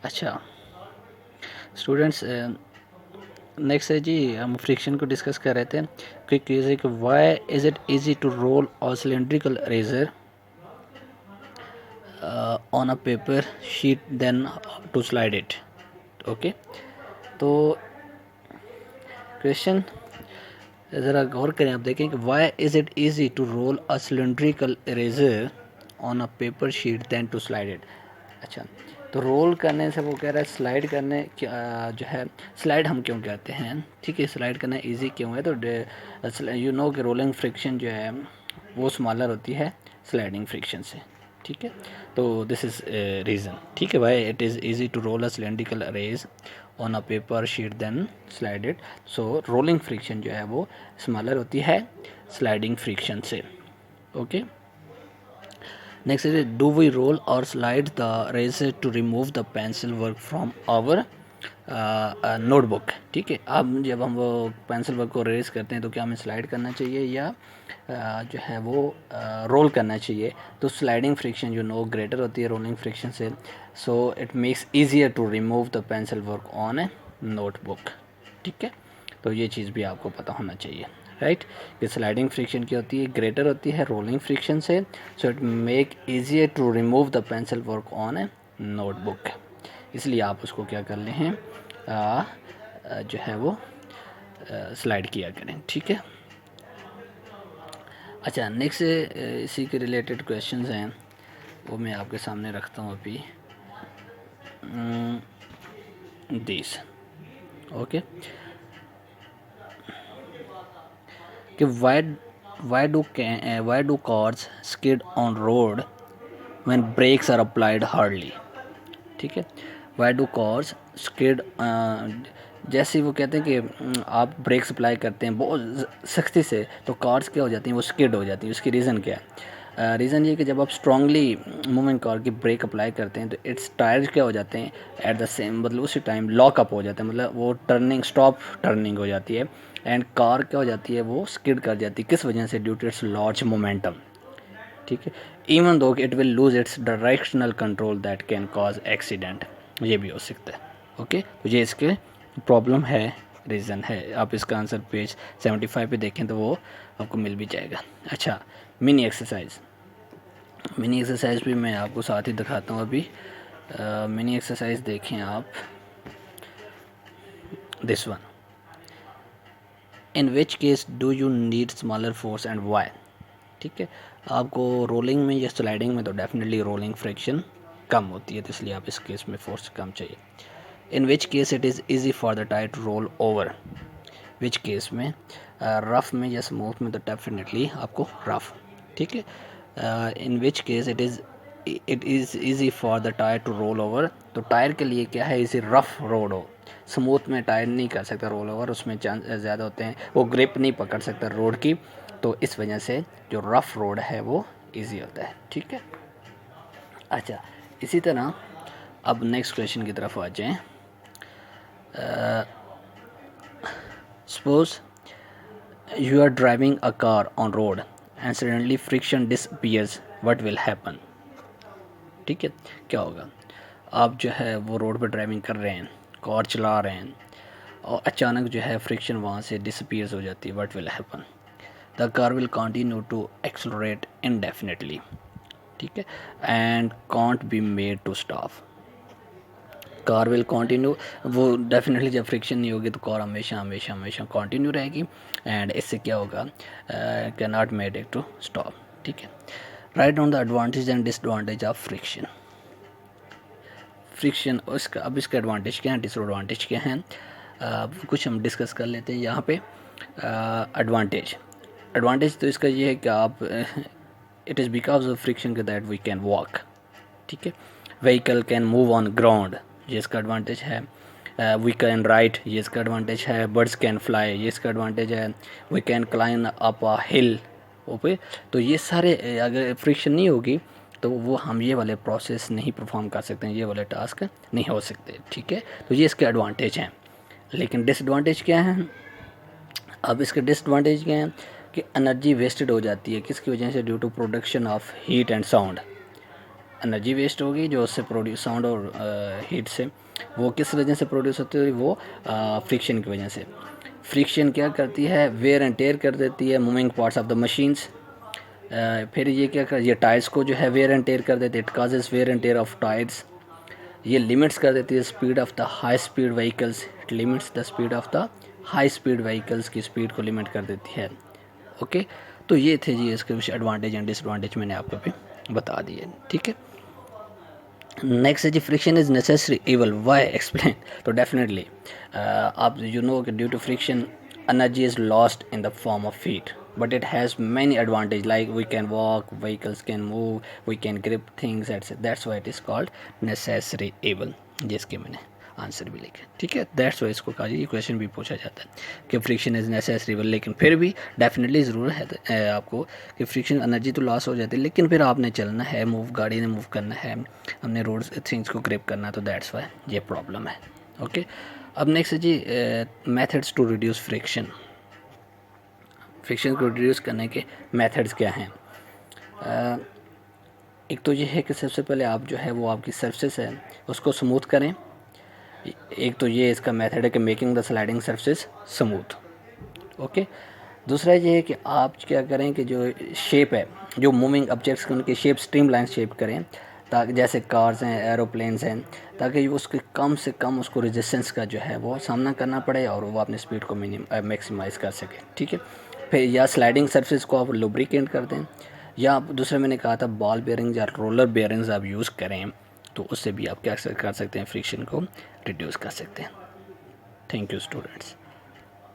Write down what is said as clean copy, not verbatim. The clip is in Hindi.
अच्छा स्टूडेंट्स, नेक्स्ट है जी, हम फ्रिक्शन को डिस्कस कर रहे थे। क्विक क्विज है कि why is it easy to roll और cylindrical eraser on a paper sheet then to slide it. Okay, तो क्वेश्चन ज़रा गौर करें, आप देखें कि why is it easy to roll a cylindrical eraser on a paper sheet than to slide it. अच्छा, तो रोल करने से वो कह रहा है स्लाइड करने जो है, स्लाइड हम क्यों कहते हैं, ठीक है, स्लाइड करना इजी क्यों है, तो यू नो कि रोलिंग फ्रिक्शन जो है वो स्मॉलर होती है स्लाइडिंग फ्रिक्शन से, ठीक है। तो दिस इज़ रीज़न, ठीक है, why it is easy to roll a cylindrical eraser on a paper sheet then slide it. So rolling friction जो है वो स्मॉलर होती है स्लाइडिंग फ्रिक्शन से। Okay, next is do we roll और slide the eraser to remove the pencil work from our notebook. ठीक है, अब जब हम वो पेंसिल वर्क को रेज करते हैं तो क्या हमें स्लाइड करना चाहिए या जो है वो रोल करना चाहिए। तो स्लाइडिंग फ्रिक्शन जो नो ग्रेटर होती है रोलिंग फ्रिक्शन से, so it makes easier to remove the pencil work on a notebook. ठीक है, तो ये चीज़ भी आपको पता होना चाहिए, राइट। कि स्लाइडिंग फ्रिक्शन की होती है, ग्रेटर होती है रोलिंग फ्रिक्शन से, so it make easier to remove the pencil work on a notebook. इसलिए आप उसको क्या कर लें हैं, जो है वो स्लाइड किया करें। ठीक है, अच्छा नेक्स्ट इसी के रिलेटेड क्वेश्चंस हैं, वो मैं आपके सामने रखता हूँ अभी। दिस ओके, कि why do cars skid on road when brakes are applied hardly। ठीक है, वाई डू कॉर्स स्किड, जैसे वो कहते हैं कि आप ब्रेक्स अप्लाई करते हैं बहुत सख्ती से तो कार्स क्या हो जाती हैं, वो स्किड हो जाती हैं। उसकी रीज़न क्या है, रीज़न ये कि जब आप स्ट्रांगली मूविंग कार की ब्रेक अप्लाई करते हैं तो इट्स टायर्स क्या हो जाते हैं एट द सेम, मतलब उसी टाइम लॉकअप हो जाते हैं, मतलब वो टर्निंग स्टॉप टर्निंग हो जाती है एंड कार क्या हो जाती है, वो स्किड कर जाती है। किस वजह से, due to its large momentum. ठीक है, even though it will lose its directional control that can cause accident, ये भी हो सकता है। ओके, तो ये इसके प्रॉब्लम है, रीज़न है। आप इसका आंसर पेज 75 पे देखें तो वो आपको मिल भी जाएगा। अच्छा, मिनी एक्सरसाइज भी मैं आपको साथ ही दिखाता हूँ अभी। मिनी एक्सरसाइज देखें आप, this one, in which case do you need smaller force and why. ठीक है, आपको रोलिंग में या स्लाइडिंग में तो डेफिनेटली रोलिंग फ्रिक्शन कम होती है, तो इसलिए आप इस केस में फोर्स कम चाहिए। In which case it is easy for the tyre to roll over. Which case में, रफ़ में या स्मूथ में तो डेफिनेटली आपको रफ़। ठीक है, in which case it is easy for the tyre to roll over, तो टायर के लिए क्या है, इसी रफ़ रोड हो। स्मूथ में टायर नहीं कर सकता रोल ओवर, उसमें चांस ज़्यादा होते हैं, वो ग्रिप नहीं पकड़ सकता रोड की, तो इस वजह से जो रफ़ रोड है वो इजी होता है। ठीक है, अच्छा इसी तरह अब नेक्स्ट क्वेश्चन की तरफ आ जाएं। Suppose you are driving a car on road and suddenly friction disappears, what will happen। ठीक है, क्या होगा, आप जो है वो रोड पर ड्राइविंग कर रहे हैं, कार चला रहे हैं और अचानक जो है फ्रिक्शन वहाँ से डिसपियर्स हो जाती है, what will happen, the car will continue to accelerate indefinitely. ठीक है, and can't be made to stop. Car will continue, वो डेफिनेटली जब फ्रिक्शन नहीं होगी तो कार हमेशा हमेशा हमेशा कंटिन्यू रहेगी एंड इससे क्या होगा, can not made it to stop. ठीक है, write down the advantage and disadvantage of friction. Friction उसका, अब इसका एडवांटेज क्या है, डिसएडवांटेज क्या हैं, कुछ हम डिस्कस कर लेते हैं यहाँ पे। एडवांटेज, एडवांटेज तो इसका ये है कि आप it is because of friction के दैट वी कैन वॉक। ठीक है, vehicle can move on ground, ये इसका एडवांटेज है। वी कैन राइड, ये इसका एडवांटेज है। बर्ड्स कैन फ्लाई, ये इसका एडवांटेज है। We can climb up a hill. Okay, तो ये सारे अगर फ्रिक्शन नहीं होगी तो वो हम ये वाले प्रोसेस नहीं परफॉर्म कर सकते हैं, ये वाले टास्क नहीं हो सकते। ठीक है, तो ये इसके एडवांटेज हैं। लेकिन डिसएडवांटेज क्या है, अब इसके डिसएडवांटेज क्या हैं कि एनर्जी वेस्टेड हो जाती है, किसकी वजह से, due to production of heat and sound. Energy waste होगी जो उससे प्रोड्यूस साउंड और हीट से, वो किस वजह से प्रोड्यूस होती है, वो फ्रिक्शन की वजह से। फ्रिक्शन क्या करती है, वेयर एंड टेयर कर देती है moving parts of the machines. फिर ये क्या कर, ये टायर्स को जो है वेयर एंड टेयर कर देती है, it causes wear and tear of tyres. ये लिमिट्स कर देती है speed of the high speed vehicles, it limits the speed of the high speed vehicles की स्पीड को लिमिट कर देती है। ओके, तो ये थे जी इसके कुछ एडवांटेज एंड डिसएडवांटेज मैंने आपको भी बता दिए, ठीक है। नेक्स्ट है जी, friction is necessary evil, why explain. तो डेफिनेटली आप यू नो कि due to friction energy is lost in the form of heat, but it has many advantage like we can walk, vehicles can move, we can grip things, etc. That's why it is called necessary evil, जिसके मैंने आंसर भी लिखा, ठीक है। दैट्स वाई इसको कहा, ये क्वेश्चन भी पूछा जाता है कि फ्रिक्शन इज़ नेसेसरी इवल, लेकिन फिर भी डेफिनेटली ज़रूर है आपको कि फ्रिक्शन एनर्जी तो लॉस हो जाती है, लेकिन फिर आपने चलना है, मूव, गाड़ी ने मूव करना है, हमने रोड थिंग्स को ग्रिप करना है, तो दैट्स वाई ये प्रॉब्लम है। ओके, अब नेक्स्ट है जी methods to reduce friction. Friction को रिड्यूस करने के मेथड्स क्या हैं। एक तो ये है कि सबसे पहले आप जो है वो आपकी सरफेस है उसको स्मूथ करें। एक तो ये इसका मेथड है कि making the sliding surface smooth. Okay, दूसरा ये है कि आप क्या करें कि जो शेप है, जो मूविंग ऑब्जेक्ट्स की उनकी शेप स्ट्रीमलाइन शेप करें, ताकि जैसे कार्स हैं, एरोप्लेन्स हैं, ताकि उसके कम से कम उसको रेजिस्टेंस का जो है वो सामना करना पड़े और वो अपनी स्पीड को मैक्सिमाइज़ कर सके, ठीक है। फिर या स्लाइडिंग सरफेस को आप लुब्रिकेट कर दें, या आप दूसरे मैंने कहा था बॉल बेयरिंग या रोलर बेयरिंग्स आप यूज़ करें, तो उससे भी आप क्या कर सकते हैं, फ्रिक्शन को रिड्यूस कर सकते हैं। Thank you students.